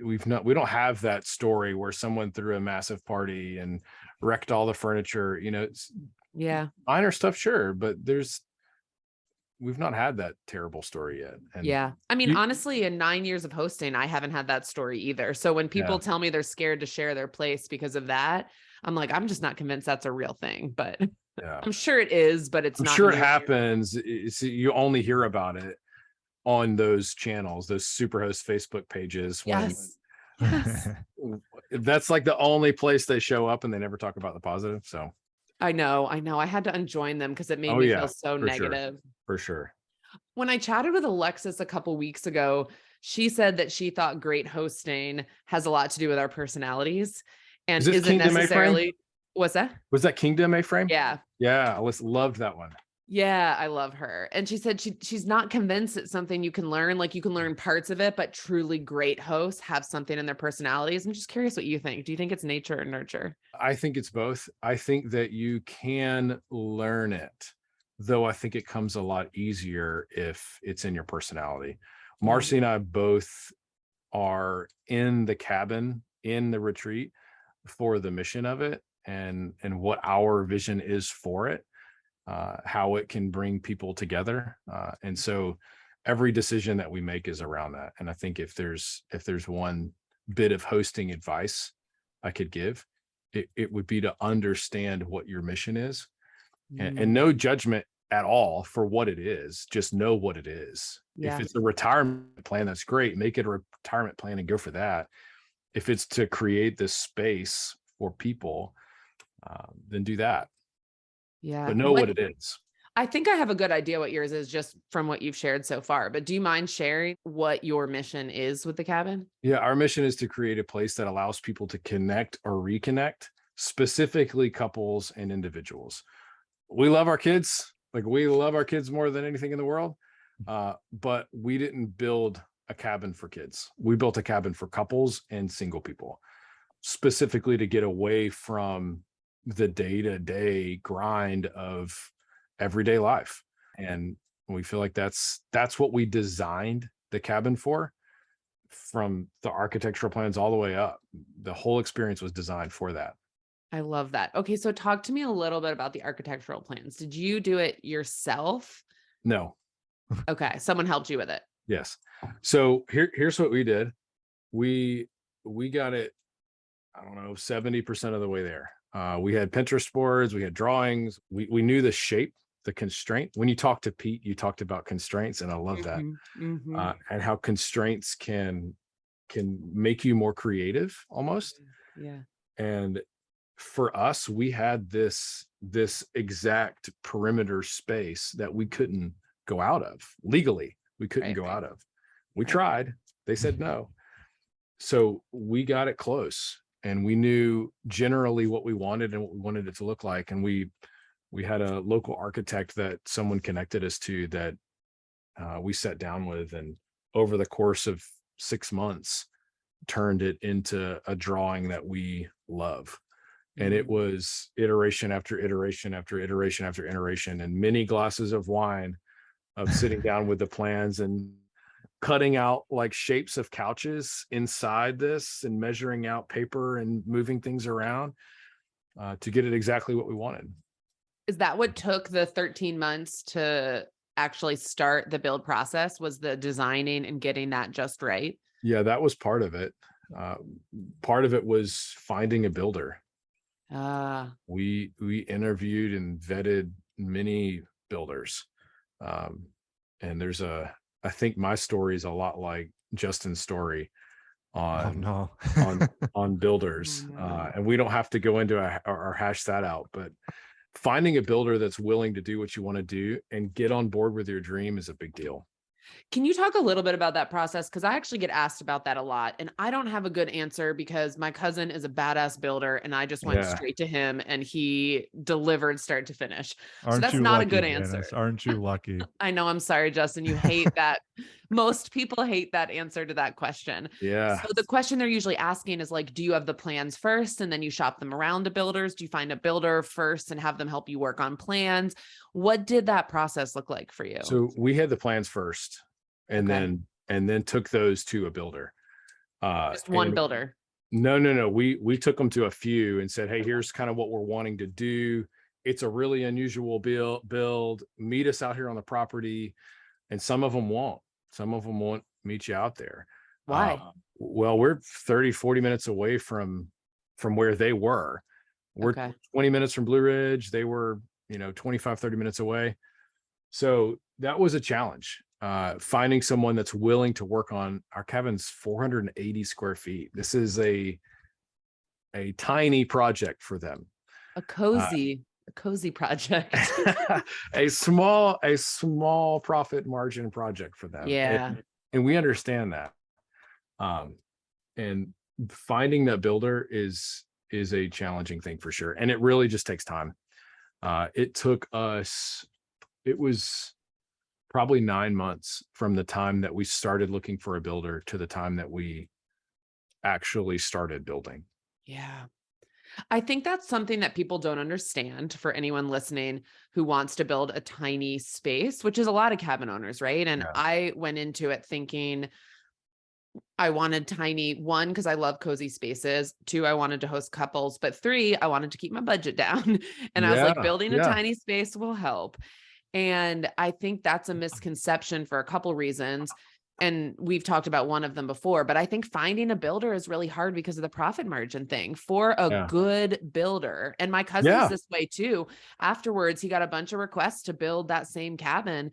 we don't have that story where someone threw a massive party and wrecked all the furniture, Yeah. minor stuff. Sure. But we've not had that terrible story yet. And yeah. I mean, honestly, in 9 years of hosting, I haven't had that story either. So when people tell me they're scared to share their place because of that, I'm like, I'm just not convinced that's a real thing, but I'm sure it is, but I'm not sure it happens. You only hear about it on those channels, those Superhost Facebook pages. Yes. That's like the only place they show up and they never talk about the positive. So I know. I had to unjoin them because it made me feel so negative. For sure. When I chatted with Alexis a couple weeks ago, she said that she thought great hosting has a lot to do with our personalities and isn't necessarily. What's that? Was that Kingdom A-Frame? Yeah. Yeah. I loved that one. Yeah, I love her. And she said she's not convinced it's something you can learn. Like you can learn parts of it, but truly great hosts have something in their personalities. I'm just curious what you think. Do you think it's nature or nurture? I think it's both. I think that you can learn it, though I think it comes a lot easier if it's in your personality. Marcy and I both are in the cabin, in the retreat for the mission of it and what our vision is for it. How it can bring people together. And so every decision that we make is around that. And I think if there's one bit of hosting advice I could give, it would be to understand what your mission is and no judgment at all for what it is. Just know what it is. Yeah. If it's a retirement plan, that's great. Make it a retirement plan and go for that. If it's to create this space for people, then do that. Yeah. But know what it is. I think I have a good idea what yours is just from what you've shared so far, but do you mind sharing what your mission is with the cabin? Yeah, our mission is to create a place that allows people to connect or reconnect, specifically couples and individuals. We love our kids. Like we love our kids more than anything in the world. But we didn't build a cabin for kids. We built a cabin for couples and single people, specifically to get away from the day-to-day grind of everyday life. And we feel like that's what we designed the cabin for, from the architectural plans all the way up. The whole experience was designed for that. I love that. Okay, so talk to me a little bit about the architectural plans. Did you do it yourself? No. Okay, someone helped you with it. Yes. So here's what we did. We got it, I don't know, 70% of the way there. We had Pinterest boards, we had drawings, we knew the shape, the constraint. When you talk to Pete, you talked about constraints, and I love that. And how constraints can make you more creative almost. Yeah. And for us, we had this exact perimeter space that we couldn't go out of legally. We couldn't go out of. We tried. They said no. So we got it close, and we knew generally what we wanted and what we wanted it to look like. And we had a local architect that someone connected us to that we sat down with, and over the course of 6 months turned it into a drawing that we love. And it was iteration after iteration after iteration after iteration, and many glasses of wine of sitting down with the plans and cutting out like shapes of couches inside this and measuring out paper and moving things around to get it exactly what we wanted. Is that what took the 13 months to actually start the build process, was the designing and getting that just right? Yeah, that was part of it. Part of it was finding a builder. We interviewed and vetted many builders. And I think my story is a lot like Justin's story on builders. And we don't have to go into or hash that out, but finding a builder that's willing to do what you want to do and get on board with your dream is a big deal. Can you talk a little bit about that process? Because I actually get asked about that a lot, and I don't have a good answer because my cousin is a badass builder, and I just went straight to him and he delivered start to finish. So that's not a good answer. Aren't you lucky? I know. I'm sorry, Justin. You hate that. Most people hate that answer to that question. Yeah. So the question they're usually asking is like, do you have the plans first and then you shop them around to builders? Do you find a builder first and have them help you work on plans? What did that process look like for you? So we had the plans first, and then took those to a builder. Just one builder? No. We took them to a few and said, hey, here's kind of what we're wanting to do. It's a really unusual build. Meet us out here on the property. And some of them won't. Some of them won't meet you out there. Why? Well, we're 30, 40 minutes away from where they were. We're 20 minutes from Blue Ridge. They were, 25, 30 minutes away. So that was a challenge. Finding someone that's willing to work on our cabin's 480 square feet. This is a tiny project for them. A cozy project. a small profit margin project for them. Yeah. And we understand that. And finding that builder is a challenging thing for sure. And it really just takes time. It was probably 9 months from the time that we started looking for a builder to the time that we actually started building. Yeah. I think that's something that people don't understand for anyone listening who wants to build a tiny space, which is a lot of cabin owners, right? And I went into it thinking I wanted tiny, 1, because I love cozy spaces. 2, I wanted to host couples, but 3, I wanted to keep my budget down. And I was like, building a tiny space will help. And I think that's a misconception for a couple reasons. And we've talked about one of them before, but I think finding a builder is really hard because of the profit margin thing for a good builder. And my cousin's this way too. Afterwards, he got a bunch of requests to build that same cabin,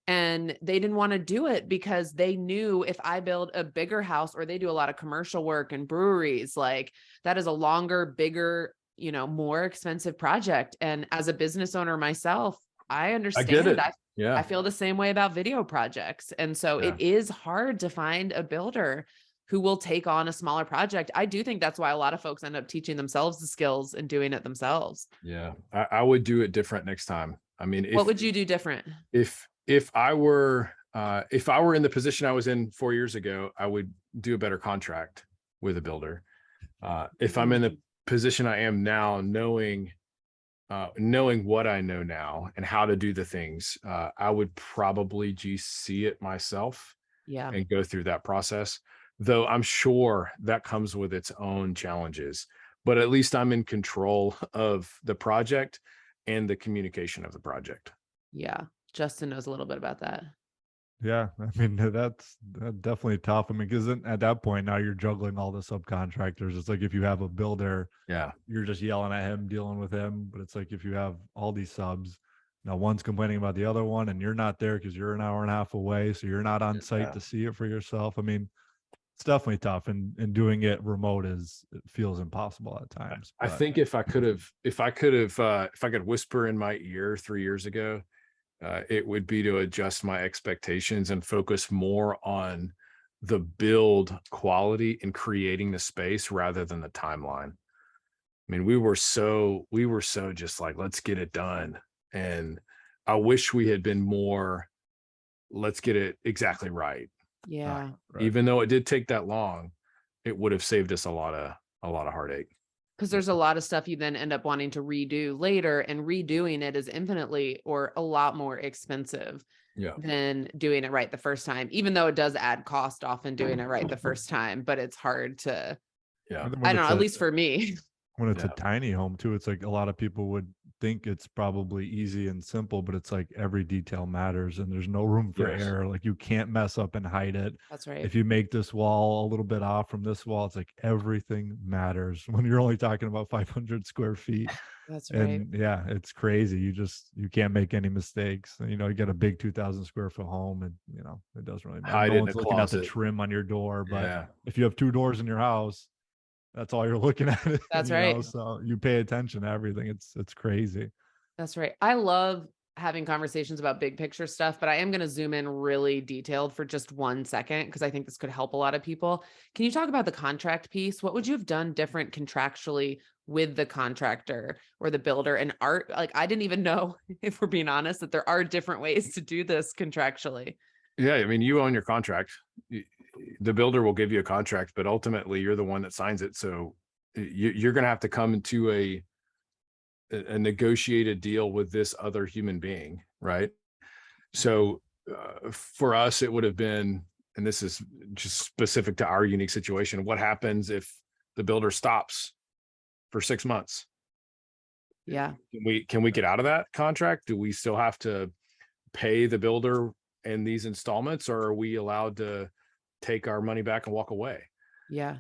and they didn't want to do it because they knew if I build a bigger house, or they do a lot of commercial work and breweries, like that is a longer, bigger, more expensive project. And as a business owner myself, I understand. I get it. I feel the same way about video projects. And so it is hard to find a builder who will take on a smaller project. I do think that's why a lot of folks end up teaching themselves the skills and doing it themselves. Yeah. I would do it different next time. I mean, what would you do different? If I were in the position I was in 4 years ago, I would do a better contract with a builder. If I'm in the position I am now, knowing what I know now and how to do the things, I would probably GC it myself and go through that process, though I'm sure that comes with its own challenges. but at least I'm in control of the project and the communication of the project. Yeah. Justin knows a little bit about that. Yeah, I mean, that's definitely tough. I mean, because at that point now you're juggling all the subcontractors. It's like if you have a builder, Yeah. you're just yelling at him, dealing with him. But it's like if you have all these subs, now one's complaining about the other one, and you're not there because you're an hour and a half away, so you're not on site to see it for yourself. I mean, it's definitely tough, and doing it remote it feels impossible at times. I think if I could whisper in my ear 3 years ago, it would be to adjust my expectations and focus more on the build quality and creating the space rather than the timeline. I mean, we were so just like, let's get it done. And I wish we had been more, let's get it exactly right. Yeah. Right. Even though it did take that long, it would have saved us a lot of heartache. Because there's a lot of stuff you then end up wanting to redo later, and redoing it is infinitely or a lot more expensive than doing it right the first time, even though it does add cost often doing it right the first time, but it's hard to, I don't know, at least for me. When it's a tiny home too, it's like a lot of people would think it's probably easy and simple, but it's like every detail matters and there's no room for error. Like you can't mess up and hide it. That's right. If you make this wall a little bit off from this wall, it's like everything matters when you're only talking about 500 square feet. That's right. And yeah, it's crazy. You can't make any mistakes. You know, you get a big 2,000 square foot home and it doesn't really matter. No one's looking at the trim on your door, but if you have 2 doors in your house, that's all you're looking at. That's right. So you pay attention to everything. It's crazy. That's right. I love having conversations about big picture stuff, but I am going to zoom in really detailed for just 1 second because I think this could help a lot of people. Can you talk about the contract piece? What would you have done different contractually with the contractor or the builder and art? Like, I didn't even know, if we're being honest, that there are different ways to do this contractually. Yeah. I mean, you own your contract. The builder will give you a contract, but ultimately you're the one that signs it. So you're going to have to come into a negotiated deal with this other human being. Right. So for us, it would have been, and this is just specific to our unique situation. What happens if the builder stops for 6 months? Yeah. Can we get out of that contract? Do we still have to pay the builder in these installments, or are we allowed to take our money back and walk away? Yeah.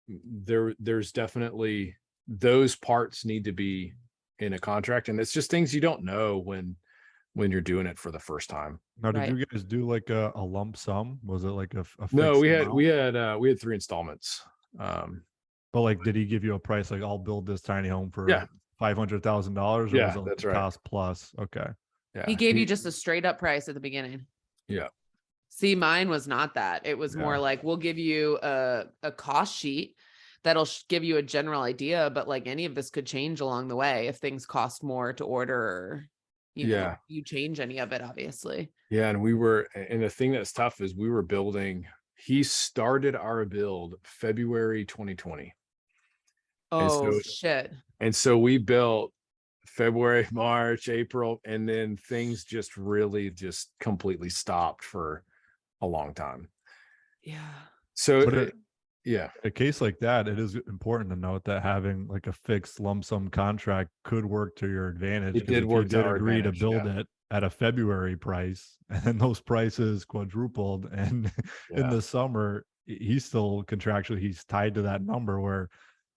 There's definitely those parts need to be in a contract, and it's just things you don't know when you're doing it for the first time. Now, did you guys do like a lump sum? Was it like a fixed No, we had amount? we had 3 installments. But like, did he give you a price like I'll build this tiny home for $500,000, or was it like that's right. cost plus? Okay. Yeah. He gave you just a straight up price at the beginning. Yeah. See, mine was not that. It was more like, we'll give you a cost sheet that'll give you a general idea, but like any of this could change along the way if things cost more to order, or you know, you change any of it, obviously. Yeah. And and the thing that's tough is we were building, he started our build February 2020. Oh, shit. And so we built February, March, April, and then things just really just completely stopped for a long time. Yeah. So a case like that, it is important to note that having like a fixed lump sum contract could work to your advantage. It did work to our agree advantage, to build it at a February price, and then those prices quadrupled, and in the summer he's still contractually he's tied to that number, where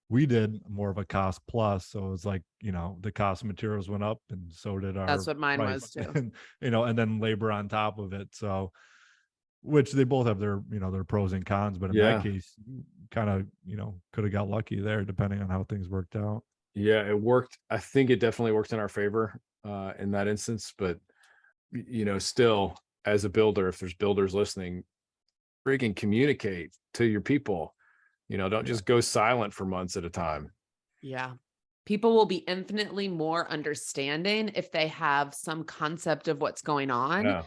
we did more of a cost plus. So it was like, the cost of materials went up and so did our That's what mine price. was too. And, and then labor on top of it. So, which they both have their, their pros and cons, but in that case, kind of, could have got lucky there depending on how things worked out. Yeah, it worked. I think it definitely worked in our favor in that instance, but still as a builder, if there's builders listening, freaking communicate to your people. Don't just go silent for months at a time. Yeah. People will be infinitely more understanding if they have some concept of what's going on. Yeah.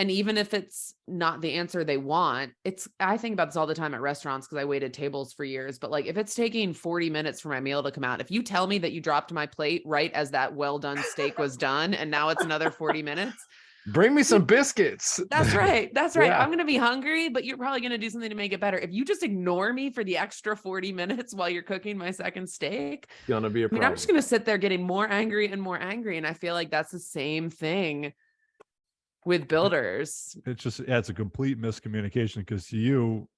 And even if it's not the answer they want, I think about this all the time at restaurants because I waited tables for years, but like if it's taking 40 minutes for my meal to come out, if you tell me that you dropped my plate right as that well-done steak was done, and now it's another 40 minutes, Bring me some biscuits. That's right. That's right. Yeah. I'm going to be hungry, but you're probably going to do something to make it better. If you just ignore me for the extra 40 minutes while you're cooking my second steak, Gonna be a problem. I'm just going to sit there getting more angry and more angry. And I feel like that's the same thing with builders. It's just, it's a complete miscommunication, because to you,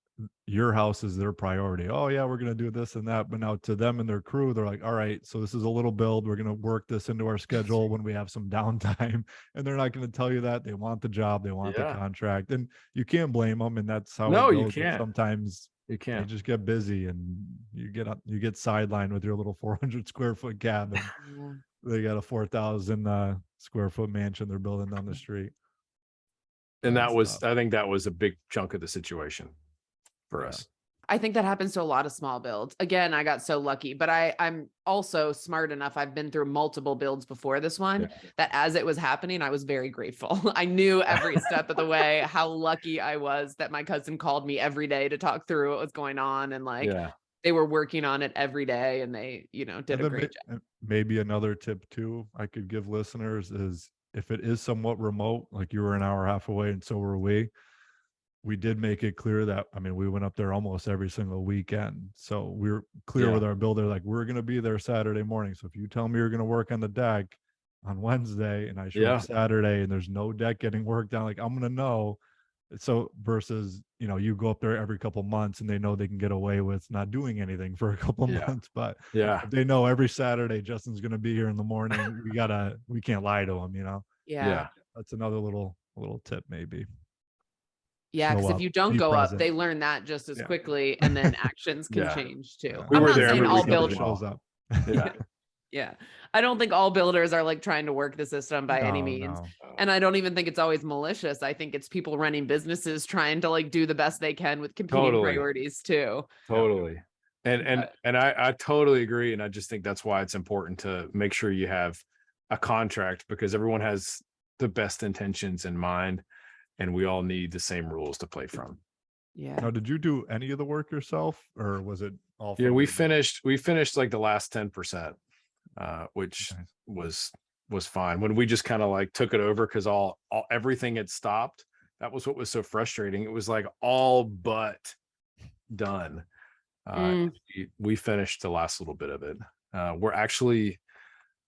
your house is their priority. Oh yeah, we're going to do this and that. But now to them and their crew, they're like, all right, so this is a little build. We're going to work this into our schedule when we have some downtime. And they're not going to tell you that. They want the job. They want the contract. And you can't blame them. And that's how it goes. You can't. Sometimes you can't. They just get busy and you get sidelined with your little 400 square foot cabin. They got a 4,000 square foot mansion they're building down the street. And I think that was a big chunk of the situation for us. I think that happens to a lot of small builds. Again, I got so lucky, but I'm also smart enough. I've been through multiple builds before this one, that as it was happening, I was very grateful. I knew every step of the way how lucky I was that my cousin called me every day to talk through what was going on. And they were working on it every day, and they, did a great job. Maybe another tip too I could give listeners is, if it is somewhat remote, like you were an hour and a half away and so were we did make it clear that, we went up there almost every single weekend. So we were clear with our builder, like, we're going to be there Saturday morning. So if you tell me you're going to work on the deck on Wednesday and I show up Saturday and there's no deck getting worked on, like, I'm going to know. So versus, you go up there every couple months and they know they can get away with not doing anything for a couple months. But if they know every Saturday Justin's going to be here in the morning, we can't lie to them, Yeah. That's another little tip maybe. Yeah, because if you don't go up, they learn that just as quickly, and then actions can change too. I'm not saying all builders shows up. Yeah. I don't think all builders are like trying to work the system by any means. No. And I don't even think it's always malicious. I think it's people running businesses trying to like do the best they can with competing priorities too. Totally. And I totally agree. And I just think that's why it's important to make sure you have a contract, because everyone has the best intentions in mind. And we all need the same rules to play from. Yeah. Now, did you do any of the work yourself, or was it all? Yeah, we finished like the last 10%, which was fine. When we just kind of like took it over, because everything had stopped. That was what was so frustrating. It was like all but done. We finished the last little bit of it. We're actually,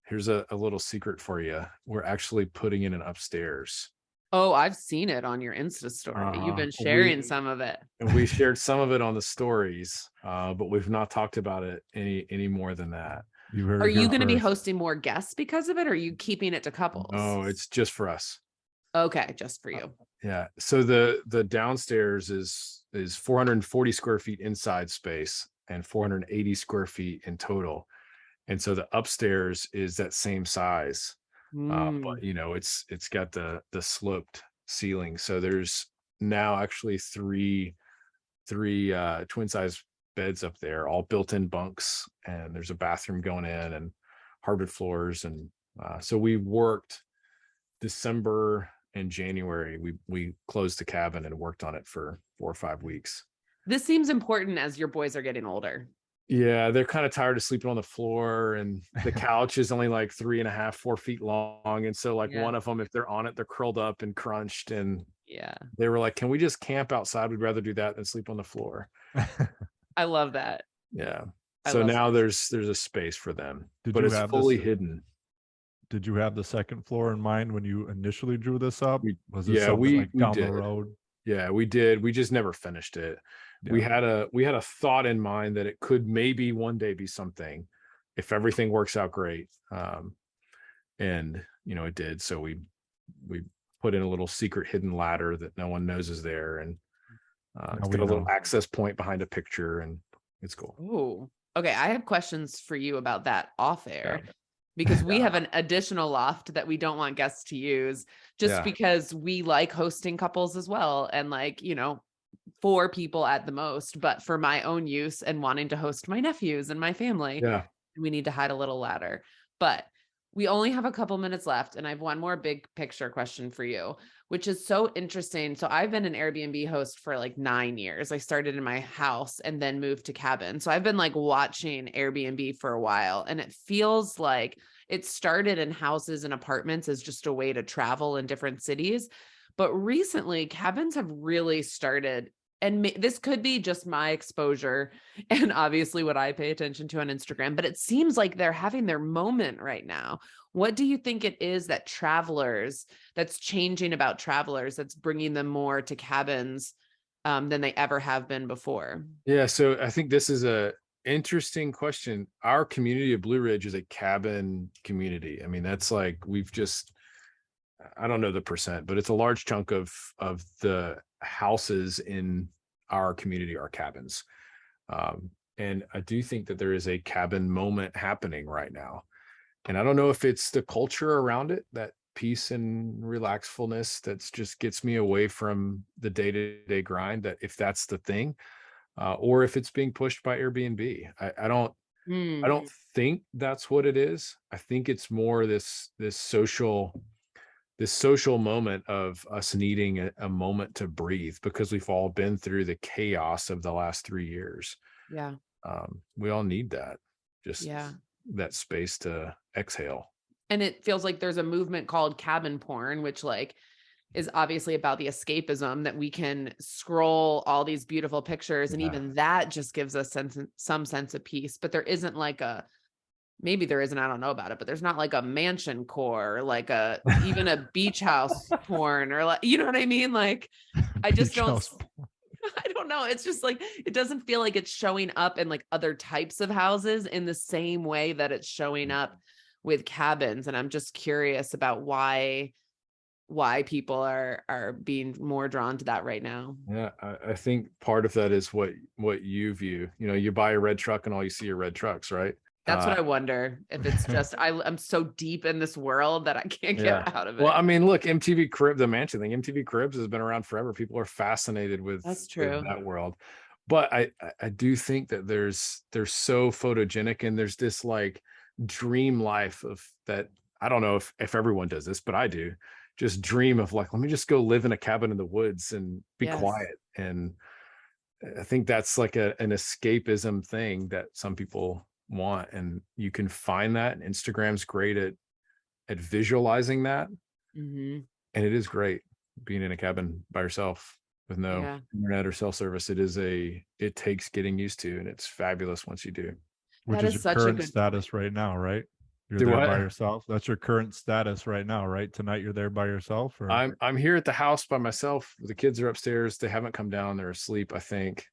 here's a little secret for you. We're actually putting in an upstairs. Oh, I've seen it on your Insta story. You've been sharing some of it. And we shared some of it on the stories, but we've not talked about it any more than that. Are you going to be hosting more guests because of it? Or are you keeping it to couples? No, it's just for us. Okay, just for you. Yeah. So the downstairs is 440 square feet inside space and 480 square feet in total. And so the upstairs is that same size. But it's got the sloped ceiling. So there's now actually three twin size beds up there, all built-in bunks, and there's a bathroom going in and hardwood floors. And so we worked December and January. We closed the cabin and worked on it for 4 or 5 weeks. This seems important as your boys are getting older. Yeah, they're kind of tired of sleeping on the floor, and the couch is only like 3.5, 4 feet long. And so one of them, if they're on it, they're curled up and crunched. And they were like, can we just camp outside? We'd rather do that than sleep on the floor. I love that. Yeah. So now there's a space for them, but it's fully hidden. Did you have the second floor in mind when you initially drew this up? Was this we down did. The road? Yeah, we did. We just never finished it. Yeah. We had a thought in mind that it could maybe one day be something if everything works out great. And it did. So we put in a little secret hidden ladder that no one knows is there. And it's got a little access point behind a picture, and it's cool. Oh, okay. I have questions for you about that off air. Because we have an additional loft that we don't want guests to use just because we like hosting couples as well. And 4 people at the most, but for my own use and wanting to host my nephews and my family, we need to hide a little ladder. But we only have a couple minutes left, and I have one more big picture question for you, which is so interesting. So I've been an Airbnb host for like 9 years. I started in my house and then moved to cabin. So I've been like watching Airbnb for a while, and it feels like it started in houses and apartments as just a way to travel in different cities. But recently cabins have really started, and this could be just my exposure and obviously what I pay attention to on Instagram, but it seems like they're having their moment right now. What do you think it is that that's changing about travelers, that's bringing them more to cabins than they ever have been before? Yeah, so I think this is a interesting question. Our community of Blue Ridge is a cabin community. I mean, that's like I don't know the percent, but it's a large chunk of the houses in our community are cabins. And I do think that there is a cabin moment happening right now. And I don't know if it's the culture around it, that peace and relaxfulness that's just gets me away from the day-to-day grind, that if that's the thing, or if it's being pushed by Airbnb. I don't think that's what it is. I think it's more this social moment of us needing a moment to breathe, because we've all been through the chaos of the last 3 years. Yeah. We all need that, just Yeah. that space to exhale. And it feels like there's a movement called cabin porn, which like is obviously about the escapism that we can scroll all these beautiful pictures. And Yeah. even that just gives us some sense of peace, but there isn't like maybe there isn't, I don't know about it, but there's not like a mansion core, like even a beach house porn, or like, you know what I mean? Like, I just I don't know. It's just like, it doesn't feel like it's showing up in like other types of houses in the same way that it's showing up with cabins. And I'm just curious about why people are being more drawn to that right now. Yeah, I think part of that is what you view. You know, you buy a red truck and all you see are red trucks, right? That's what I wonder, if it's just I'm so deep in this world that I can't get out of it. Well, I mean, look, MTV Cribs, the mansion thing, MTV Cribs has been around forever. People are fascinated with, That's true, with that world. But I do think that they're so photogenic, and there's this like dream life of that. I don't know if everyone does this, but I do. Just dream of like, let me just go live in a cabin in the woods and be quiet. And I think that's like an escapism thing that some people want, and you can find that, and Instagram's great at visualizing that. And it is great being in a cabin by yourself with no internet or cell service. It takes getting used to, and it's fabulous once you do. Which is your current status right now, right? You're there by yourself. That's your current status right now, right? Tonight you're there by yourself, or I'm here at the house by myself. The kids are upstairs. They haven't come down. They're asleep, I think.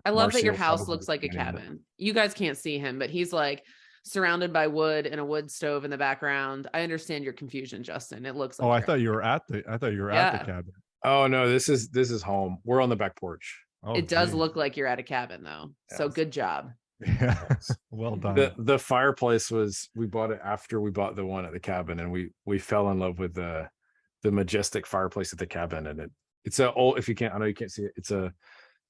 I love that your house looks like a cabin. You guys can't see him, but he's like surrounded by wood and a wood stove in the background. I understand your confusion, Justin. It looks like I thought you were at the cabin. Oh no, this is home. We're on the back porch. Oh, it does look like you're at a cabin though. Yes. So good job. Yeah. Well done. The fireplace we bought it after we bought the one at the cabin, and we fell in love with the majestic fireplace at the cabin. And it's a old, I know you can't see it. It's a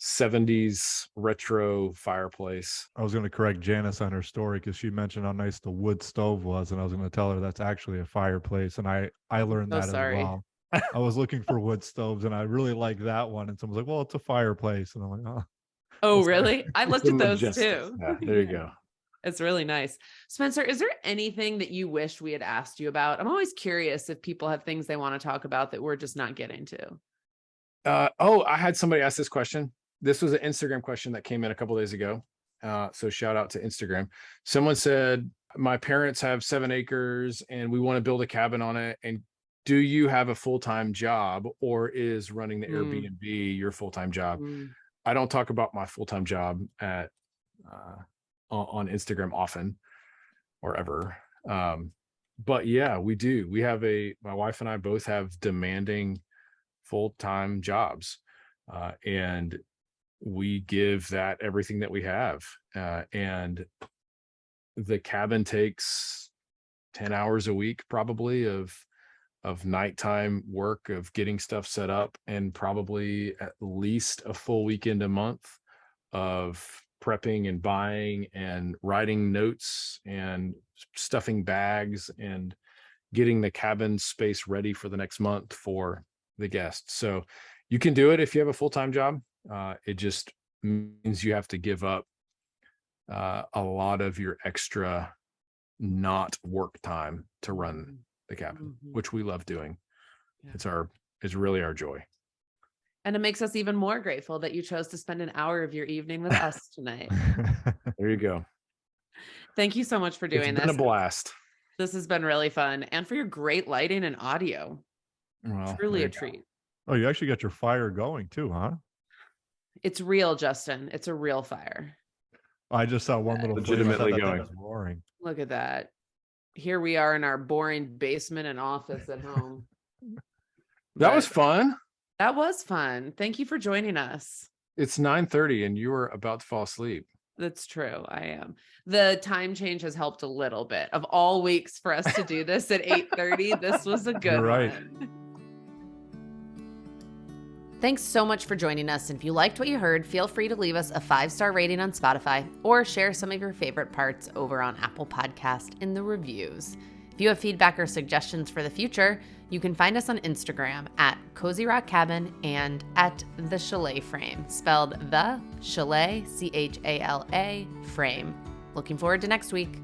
70s retro fireplace. I was going to correct Janice on her story because she mentioned how nice the wood stove was, and I was going to tell her that's actually a fireplace, and I learned that as well. I was looking for wood stoves, and I really like that one, and someone's like, well, it's a fireplace, and I'm like, oh really? I looked at those too. Yeah, there you go. It's really nice. Spenser, is there anything that you wish we had asked you about? I'm always curious if people have things they want to talk about that we're just not getting to. I had somebody ask this question. This was an Instagram question that came in a couple of days ago. So shout out to Instagram. Someone said, my parents have 7 acres and we want to build a cabin on it. And do you have a full-time job, or is running the Airbnb your full-time job? I don't talk about my full-time job on Instagram often or ever. But yeah, we do. My wife and I both have demanding full-time jobs. And we give that everything that we have. And the cabin takes 10 hours a week, probably of nighttime work, of getting stuff set up, and probably at least a full weekend a month of prepping and buying and writing notes and stuffing bags and getting the cabin space ready for the next month for the guests. So you can do it if you have a full-time job. It just means you have to give up a lot of your extra not work time to run the cabin, which we love doing. Yeah. It's really our joy. And it makes us even more grateful that you chose to spend an hour of your evening with us tonight. There you go. Thank you so much for doing It's been this. a blast. This has been really fun, and for your great lighting and audio. Well, Truly a treat. Oh, you actually got your fire going too, huh? It's real, Justin. It's a real fire. I just saw one little Legitimately flame. I thought that going. thing was roaring. Look at that. Here we are in our boring basement and office at home. That was fun. That was fun. Thank you for joining us. It's 9:30 and you were about to fall asleep. That's true. I am. The time change has helped a little bit. Of all weeks for us to do this at 8:30, this was a good one. Thanks so much for joining us. And if you liked what you heard, feel free to leave us a 5-star rating on Spotify or share some of your favorite parts over on Apple Podcast in the reviews. If you have feedback or suggestions for the future, you can find us on Instagram at Cozy Rock Cabin and at The Chalet Frame, spelled The Chalet, CHALA Frame. Looking forward to next week.